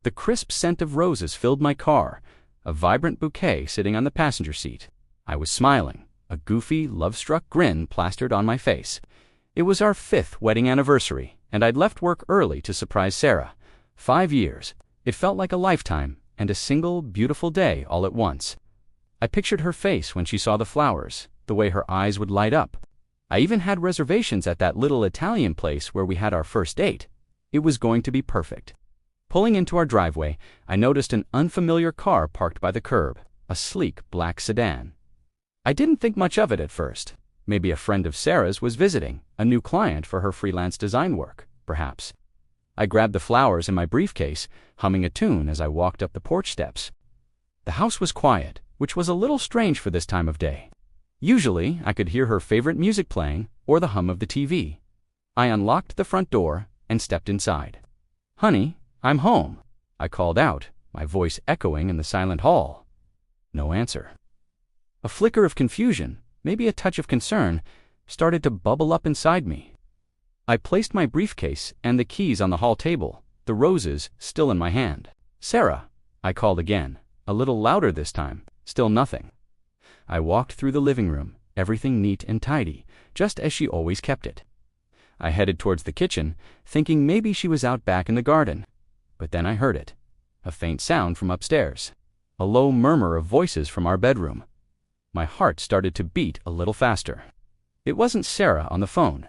The crisp scent of roses filled my car, a vibrant bouquet sitting on the passenger seat. I was smiling, a goofy, love-struck grin plastered on my face. It was our 5th wedding anniversary, and I'd left work early to surprise Sarah. 5 years. It felt like a lifetime, and a single, beautiful day all at once. I pictured her face when she saw the flowers, the way her eyes would light up. I even had reservations at that little Italian place where we had our first date. It was going to be perfect. Pulling into our driveway, I noticed an unfamiliar car parked by the curb, a sleek black sedan. I didn't think much of it at first. Maybe a friend of Sarah's was visiting, a new client for her freelance design work, perhaps. I grabbed the flowers in my briefcase, humming a tune as I walked up the porch steps. The house was quiet, which was a little strange for this time of day. Usually, I could hear her favorite music playing or the hum of the TV. I unlocked the front door and stepped inside. "Honey, I'm home," I called out, my voice echoing in the silent hall. No answer. A flicker of confusion, maybe a touch of concern, started to bubble up inside me. I placed my briefcase and the keys on the hall table, the roses still in my hand. "Sarah," I called again, a little louder this time. Still nothing. I walked through the living room, everything neat and tidy, just as she always kept it. I headed towards the kitchen, thinking maybe she was out back in the garden. But then I heard it. A faint sound from upstairs. A low murmur of voices from our bedroom. My heart started to beat a little faster. It wasn't Sarah on the phone.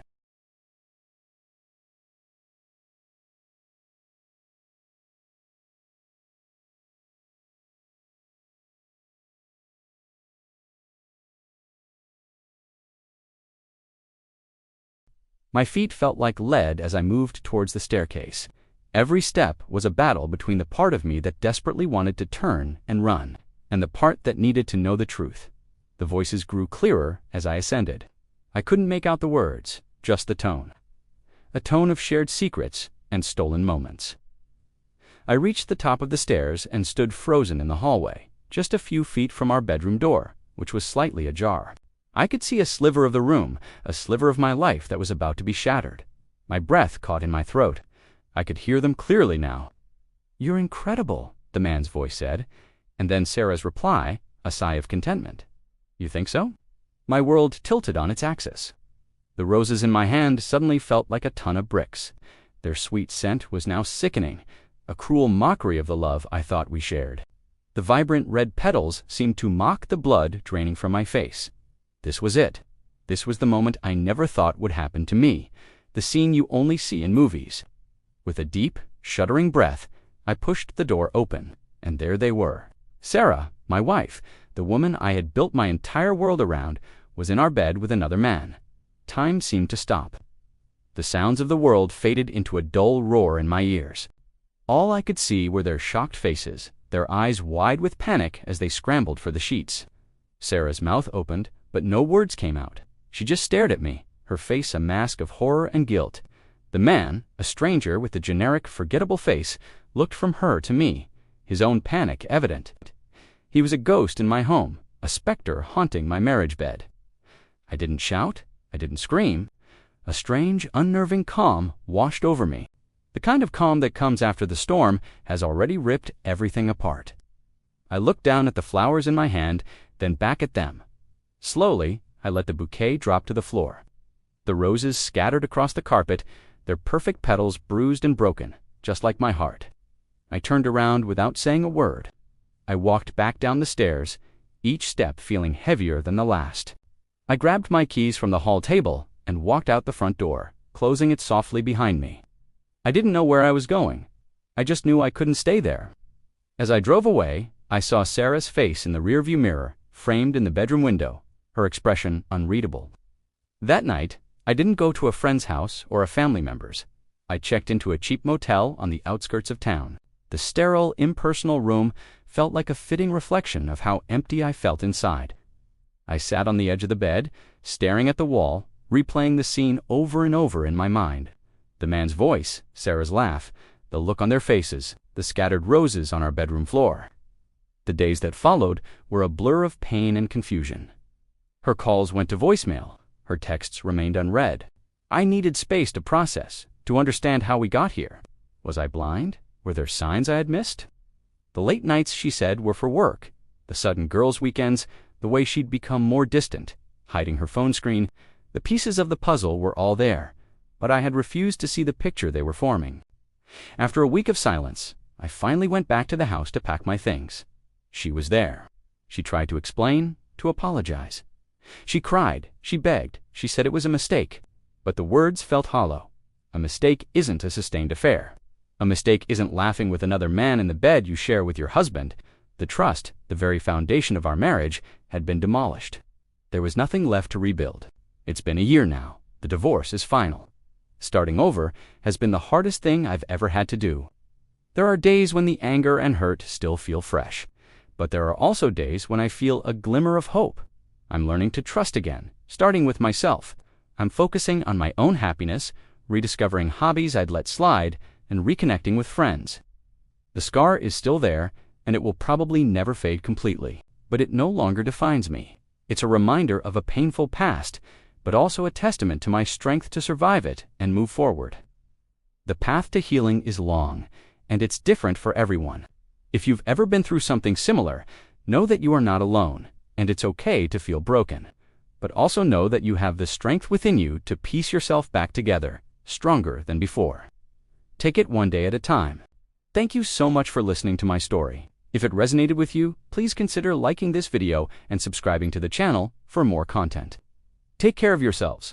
My feet felt like lead as I moved towards the staircase. Every step was a battle between the part of me that desperately wanted to turn and run, and the part that needed to know the truth. The voices grew clearer as I ascended. I couldn't make out the words, just the tone. A tone of shared secrets and stolen moments. I reached the top of the stairs and stood frozen in the hallway, just a few feet from our bedroom door, which was slightly ajar. I could see a sliver of the room, a sliver of my life that was about to be shattered. My breath caught in my throat. I could hear them clearly now. "You're incredible," the man's voice said, and then Sarah's reply, a sigh of contentment. "You think so?" My world tilted on its axis. The roses in my hand suddenly felt like a ton of bricks. Their sweet scent was now sickening, a cruel mockery of the love I thought we shared. The vibrant red petals seemed to mock the blood draining from my face. This was it. This was the moment I never thought would happen to me, the scene you only see in movies. With a deep, shuddering breath, I pushed the door open, and there they were. Sarah, my wife, the woman I had built my entire world around, was in our bed with another man. Time seemed to stop. The sounds of the world faded into a dull roar in my ears. All I could see were their shocked faces, their eyes wide with panic as they scrambled for the sheets. Sarah's mouth opened, but no words came out. She just stared at me, her face a mask of horror and guilt. The man, a stranger with the generic, forgettable face, looked from her to me, his own panic evident. He was a ghost in my home, a specter haunting my marriage bed. I didn't shout, I didn't scream. A strange, unnerving calm washed over me. The kind of calm that comes after the storm has already ripped everything apart. I looked down at the flowers in my hand, then back at them. Slowly, I let the bouquet drop to the floor. The roses scattered across the carpet, their perfect petals bruised and broken, just like my heart. I turned around without saying a word. I walked back down the stairs, each step feeling heavier than the last. I grabbed my keys from the hall table and walked out the front door, closing it softly behind me. I didn't know where I was going. I just knew I couldn't stay there. As I drove away, I saw Sarah's face in the rearview mirror, framed in the bedroom window, her expression unreadable. That night, I didn't go to a friend's house or a family member's. I checked into a cheap motel on the outskirts of town. The sterile, impersonal room felt like a fitting reflection of how empty I felt inside. I sat on the edge of the bed, staring at the wall, replaying the scene over and over in my mind. The man's voice, Sarah's laugh, the look on their faces, the scattered roses on our bedroom floor. The days that followed were a blur of pain and confusion. Her calls went to voicemail. Her texts remained unread. I needed space to process, to understand how we got here. Was I blind? Were there signs I had missed? The late nights, she said, were for work. The sudden girls' weekends, the way she'd become more distant, hiding her phone screen, the pieces of the puzzle were all there, but I had refused to see the picture they were forming. After a week of silence, I finally went back to the house to pack my things. She was there. She tried to explain, to apologize. She cried, she begged, she said it was a mistake. But the words felt hollow. A mistake isn't a sustained affair. A mistake isn't laughing with another man in the bed you share with your husband. The trust, the very foundation of our marriage, had been demolished. There was nothing left to rebuild. It's been a year now. The divorce is final. Starting over has been the hardest thing I've ever had to do. There are days when the anger and hurt still feel fresh, but there are also days when I feel a glimmer of hope. I'm learning to trust again, starting with myself. I'm focusing on my own happiness, rediscovering hobbies I'd let slide, and reconnecting with friends. The scar is still there, and it will probably never fade completely, but it no longer defines me. It's a reminder of a painful past, but also a testament to my strength to survive it and move forward. The path to healing is long, and it's different for everyone. If you've ever been through something similar, know that you are not alone, and it's okay to feel broken. But also know that you have the strength within you to piece yourself back together, stronger than before. Take it one day at a time. Thank you so much for listening to my story. If it resonated with you, please consider liking this video and subscribing to the channel for more content. Take care of yourselves.